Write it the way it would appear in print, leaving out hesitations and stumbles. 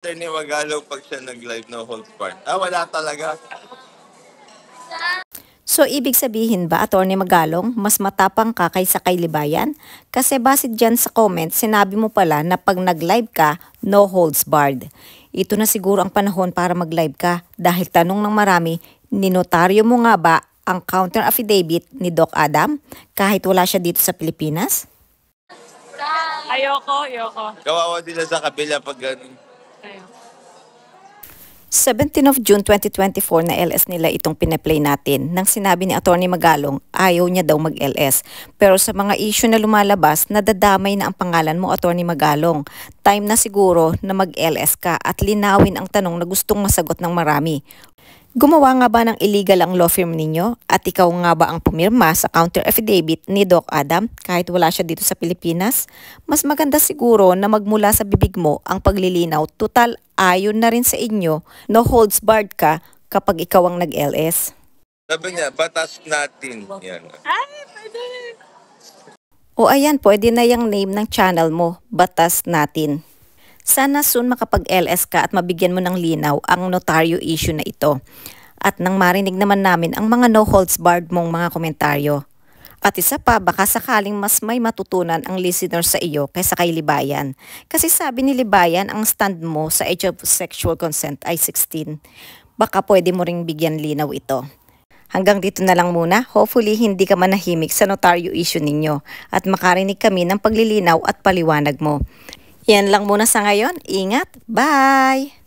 Attorney Magalong pag siya nag-live no holds barred. Wala talaga. So, ibig sabihin ba, Atty. Magalong, mas matapang ka kaysa kay Libayan? Kasi base dyan sa comment, sinabi mo pala na pag nag-live ka, no holds barred. Ito na siguro ang panahon para mag-live ka dahil tanong ng marami, ninotaryo mo nga ba ang counter affidavit ni Doc Adam kahit wala siya dito sa Pilipinas? Ayoko. Kawawa sila sa kabila pag ganun. 17 of June 2024 na LS nila itong pineplay natin. Nang sinabi ni Atty. Magalong, ayaw niya daw mag-LS. Pero sa mga issue na lumalabas, nadadamay na ang pangalan mo, Atty. Magalong. Time na siguro na mag-LS ka at linawin ang tanong na gustong masagot ng marami. Gumawa nga ba ng illegal ang law firm ninyo? At ikaw nga ba ang pumirma sa counter affidavit ni Doc Adam kahit wala siya dito sa Pilipinas? Mas maganda siguro na magmula sa bibig mo ang paglilinaw. Total, ayon na rin sa inyo, no holds barred ka kapag ikaw ang nag-LS. Sabi niya, batas natin. Yan. Ay, pwede. O ayan, pwede na yung name ng channel mo, Batas Natin. Sana soon makapag-LS ka at mabigyan mo ng linaw ang notaryo issue na ito. At nang marinig naman namin ang mga no holds barred mong mga komentaryo. At isa pa, baka sakaling mas may matutunan ang listener sa iyo kaysa kay Libayan. Kasi sabi ni Libayan, ang stand mo sa age of sexual consent ay 16. Baka pwede mo ring bigyan linaw ito. Hanggang dito na lang muna. Hopefully hindi ka manahimik sa notaryo issue ninyo at makarinig kami ng paglilinaw at paliwanag mo. Yan lang muna sa ngayon. Ingat. Bye!